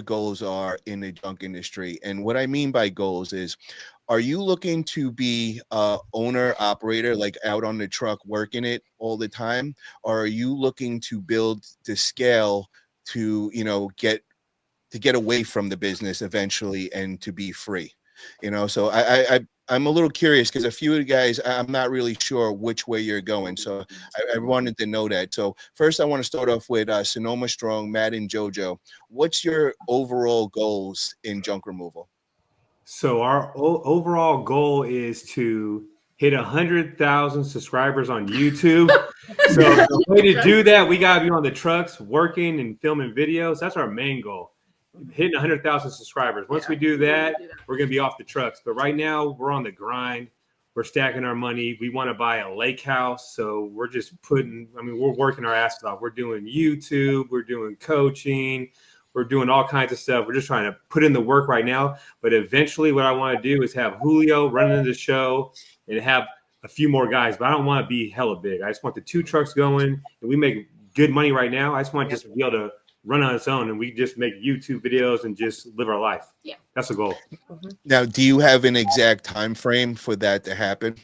goals are in the junk industry. And what I mean by goals is, are you looking to be a owner operator, like out on the truck working it all the time? Or are you looking to build the scale to, get away from the business eventually and to be free? So I'm a little curious because a few of the guys, I'm not really sure which way you're going. So I wanted to know that. So first, I want to start off with Sonoma Strong, Matt and JoJo. What's your overall goals in junk removal? So our overall goal is to hit 100,000 subscribers on YouTube. So the way to do that, we gotta be on the trucks working and filming videos. That's our main goal. Hitting 100,000 subscribers. Once we do that, we're gonna be off the trucks. But right now, we're on the grind. We're stacking our money. We want to buy a lake house, so we're just we're working our asses off. We're doing YouTube. We're doing coaching. We're doing all kinds of stuff. We're just trying to put in the work right now. But eventually what I want to do is have Julio running the show and have a few more guys. But I don't want to be hella big. I just want the 2 trucks going. And we make good money right now. I just want to just be able to run on its own. And we just make YouTube videos and just live our life. Yeah. That's the goal. Now, do you have an exact time frame for that to happen?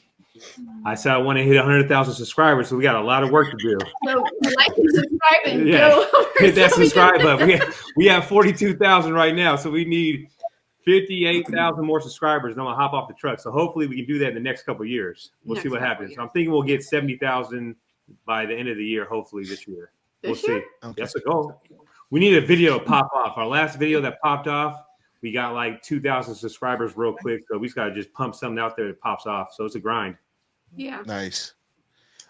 I said I want to hit 100,000 subscribers, so we got a lot of work to do. So like and subscribe and Yeah. go over. Hit that subscribe button. We have 42,000 right now, so we need 58,000 more subscribers, and I'm gonna hop off the truck. So hopefully we can do that in the next couple of years. We'll see what happens. So I'm thinking we'll get 70,000 by the end of the year, hopefully this year. We'll see. Okay. That's the goal. We need a video to pop off. Our last video that popped off, we got like 2,000 subscribers real quick. So we just gotta just pump something out there that pops off. So it's a grind. Yeah. Nice.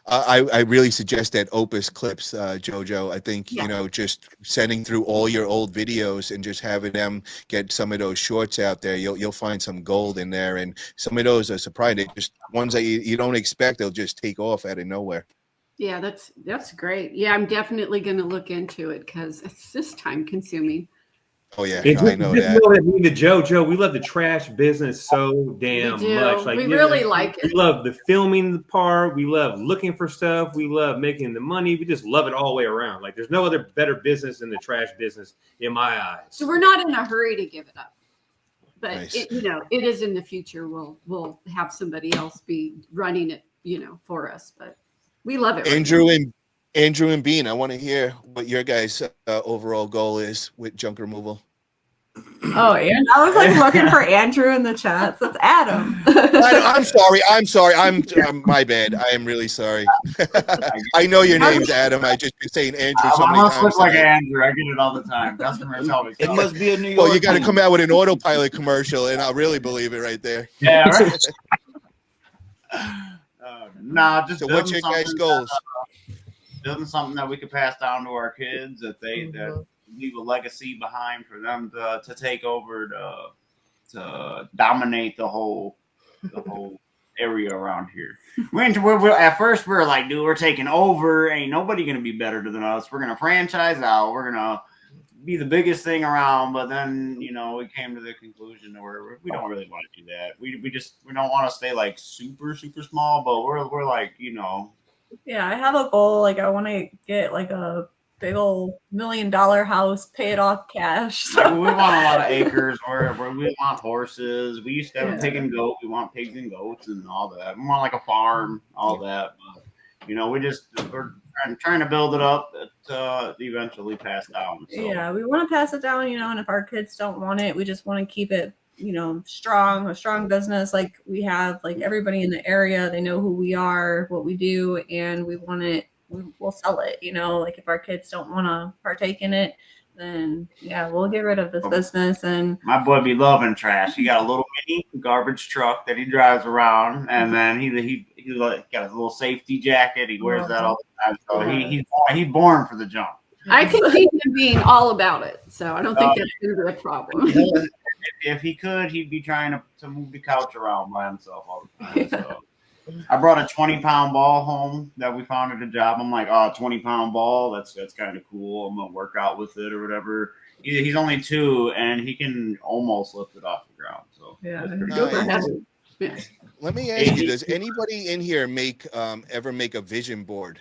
I really suggest that Opus Clips, JoJo. I think, just sending through all your old videos and just having them get some of those shorts out there, you'll find some gold in there. And some of those are surprising. Just ones that you don't expect, they'll just take off out of nowhere. Yeah, that's great. Yeah, I'm definitely going to look into it because it's just time consuming. Oh yeah, I know that. Me and the JoJo, we love the trash business so damn much. Like we really like it. We love the filming part. We love looking for stuff. We love making the money. We just love it all the way around. Like there's no other better business than the trash business in my eyes. So we're not in a hurry to give it up, but Nice. it is in the future. We'll have somebody else be running it, for us. But we love it. Andrew and Bean, I want to hear what your guys' overall goal is with junk removal. Oh, and I was like looking for Andrew in the chats. It's Adam. I'm sorry. I'm my bad. I am really sorry. I know your name's Adam. I just been saying Andrew so many times. Look like Andrew. I get it all the time. Customers always. It must be a New York. Well, you got to come out with an autopilot commercial, and I'll really believe it right there. Yeah. Right. Just so what's your guys' goals? Building something that we could pass down to our kids, that leave a legacy behind for them to take over, to dominate the whole area around here. At first we were like, dude, we're taking over. Ain't nobody gonna be better than us. We're gonna franchise out. We're gonna be the biggest thing around. But then we came to the conclusion where we don't really want to do that. We don't want to stay like super small, but we're like Yeah, I have a goal. Like I want to get like a big old $1 million house, pay it off cash. Like, we want a lot of acres. We want horses. We used to have a pig and goat. We want pigs and goats and all that. We want like a farm, all that. But, we're trying to build it up to eventually pass down. So. Yeah, we want to pass it down, and if our kids don't want it, we just want to keep it, a strong business. Like we have like everybody in the area, they know who we are, what we do, and we want it. We'll sell it, like if our kids don't want to partake in it, then we'll get rid of this business. And my boy be loving trash. He got a little mini garbage truck that he drives around, and then he got his little safety jacket. He wears that all the time. So he's born for the junk. I can see him being all about it, so I don't think that's going to be a problem. If he could, he'd be trying to move the couch around by himself all the time. So. I brought a 20-pound ball home that we found at a job. I'm like, 20-pound ball. That's kind of cool. I'm gonna work out with it or whatever. He's only 2, and he can almost lift it off the ground. So Let me ask you: does anybody in here ever make a vision board?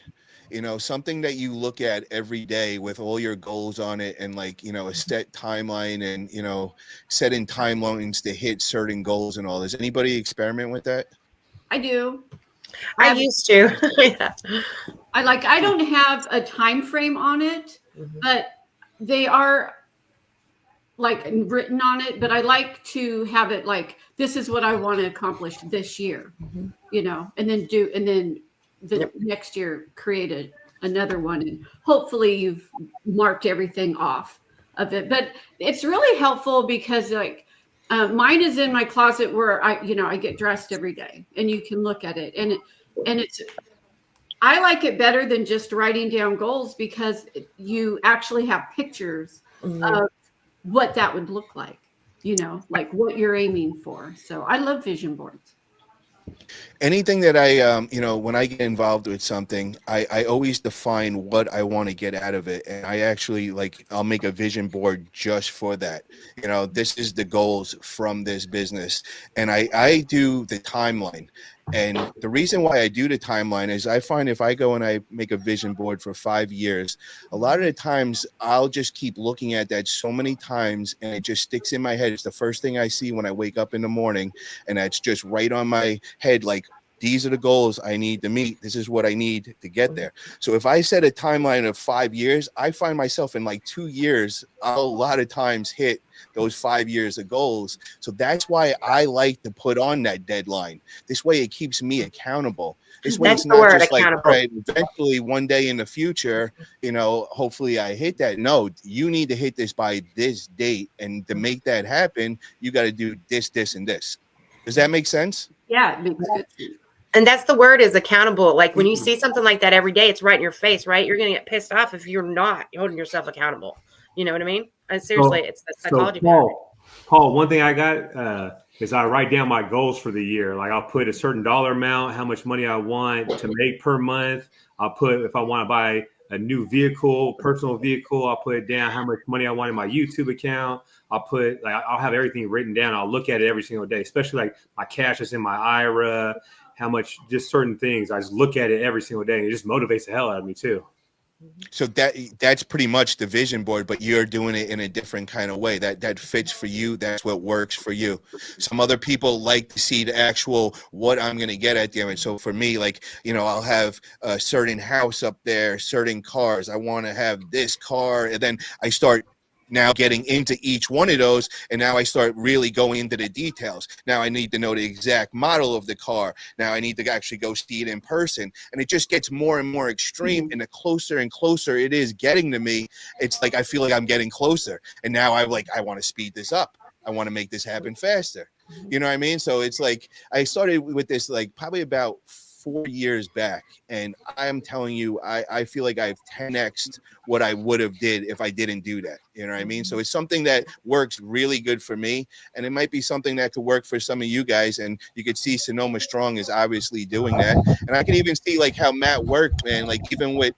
you know, something that you look at every day with all your goals on it, and like, you know, a set timeline, and, you know, setting timelines to hit certain goals and all. Does anybody experiment with that? I do. I used to. Yeah. I don't have a time frame on it, but they are like written on it, but I like to have it like, this is what I want to accomplish this year, you know, and then the next year create another one, and hopefully you've marked everything off of it. But it's really helpful because like mine is in my closet where I get dressed every day, and you can look at it, and it's I like it better than just writing down goals, because you actually have pictures of what that would look like, you know, like what you're aiming for. So I love vision boards. Anything that I, you know, when I get involved with something, I always define what I want to get out of it. And I actually, like, I'll make a vision board just for that. You know, this is the goals from this business. And I do the timeline. And the reason why I do the timeline is I find if I go and I make a vision board for 5 years, a lot of the times I'll just keep looking at that so many times, and it just sticks in my head. It's the first thing I see when I wake up in the morning, and that's just right on my head. Like, these are the goals I need to meet. This is what I need to get there. So if I set a timeline of 5 years, I find myself in like 2 years, I'll a lot of times hit those 5 years of goals. So that's why I like to put on that deadline. This way it keeps me accountable. This way it's not just like, all right, eventually one day in the future, you know, hopefully I hit that. No, you need to hit this by this date. And to make that happen, you got to do this, this, and this. Does that make sense? Yeah, it makes good sense. And that's the word, is accountable. Like when you see something like that every day, it's right in your face, right? You're going to get pissed off if you're not holding yourself accountable. You know what I mean? And seriously, it's the psychology. So Paul, one thing I got is I write down my goals for the year. Like I'll put a certain dollar amount, how much money I want to make per month. I'll put, if I want to buy a new vehicle, personal vehicle, I'll put it down how much money I want in my YouTube account. I'll have everything written down. I'll look at it every single day, especially like my cash is in my IRA, how much, just certain things. I just look at it every single day, and it just motivates the hell out of me too. So that's pretty much the vision board, but you're doing it in a different kind of way that fits for you. That's what works for you. Some other people like to see the actual what I'm going to get at the end. So for me, like, you know, I'll have a certain house up there, certain cars. I want to have this car. And then I start now getting into each one of those, and now I start really going into the details. Now I need to know the exact model of the car. Now I need to actually go see it in person, and it just gets more and more extreme. And the closer and closer it is getting to me, it's like I feel like I'm getting closer, and now I want to speed this up. I want to make this happen faster. You know what I mean? So it's like I started with this like probably about 4 years back, and I'm telling you, I feel like I've 10x'd what I would have did if I didn't do that. You know what I mean? So it's something that works really good for me, and it might be something that could work for some of you guys. And you could see Sonoma Strong is obviously doing that, and I can even see like how Matt worked, man. Like even with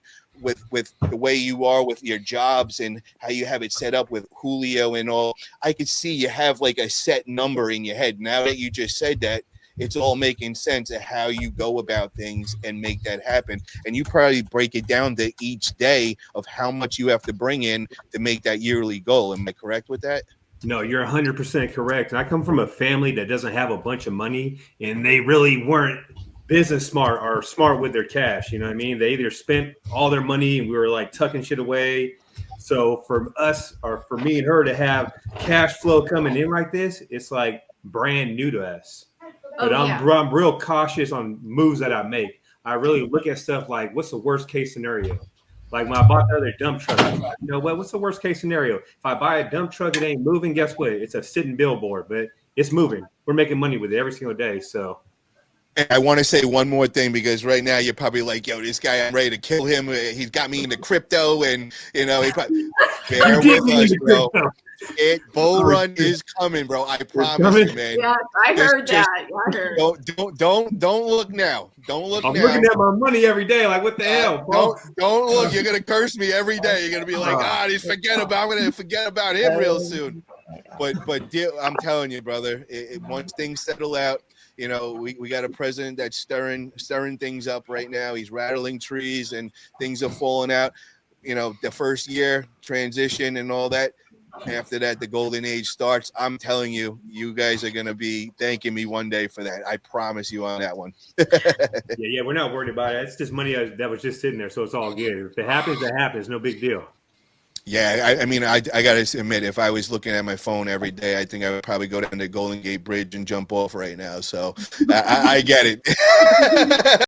the way you are with your jobs and how you have it set up with Julio and all, I could see you have like a set number in your head. Now that you just said that, it's all making sense of how you go about things and make that happen. And you probably break it down to each day of how much you have to bring in to make that yearly goal. Am I correct with that? No, you're 100% correct. And I come from a family that doesn't have a bunch of money, and they really weren't business smart or smart with their cash. You know what I mean? They either spent all their money and we were like tucking shit away. So for us, or for me and her to have cash flow coming in like this, it's like brand new to us. But I'm real cautious on moves that I make. I really look at stuff like, what's the worst case scenario? Like when I bought the other dump truck, I was like, you know what? What's the worst case scenario? If I buy a dump truck, it ain't moving. Guess what? It's a sitting billboard, but it's moving. We're making money with it every single day. So I want to say one more thing, because right now you're probably like, yo, this guy, I'm ready to kill him. He's got me into crypto, and you know, he probably bear with us, bro. Bull Run is coming, bro. I promise coming? you, man. Yeah, I heard Just- that. Yeah, I heard. Don't look now. Don't look I'm now. looking at my money every day. Like, what the hell? Don't look. You're gonna curse me every day. You're gonna be like, I'm gonna forget about him real soon. But I'm telling you, brother, once things settle out, you know, we got a president that's stirring things up right now. He's rattling trees and things are falling out. You know, the first year transition and all that. After that, the golden age starts. I'm telling you, you guys are gonna be thanking me one day for that. I promise you on that one. Yeah, we're not worried about it. It's just money that was just sitting there, so it's all good. If it happens, it happens. No big deal. Yeah, I mean, I gotta admit, if I was looking at my phone every day, I think I would probably go down the Golden Gate Bridge and jump off right now. So I get it.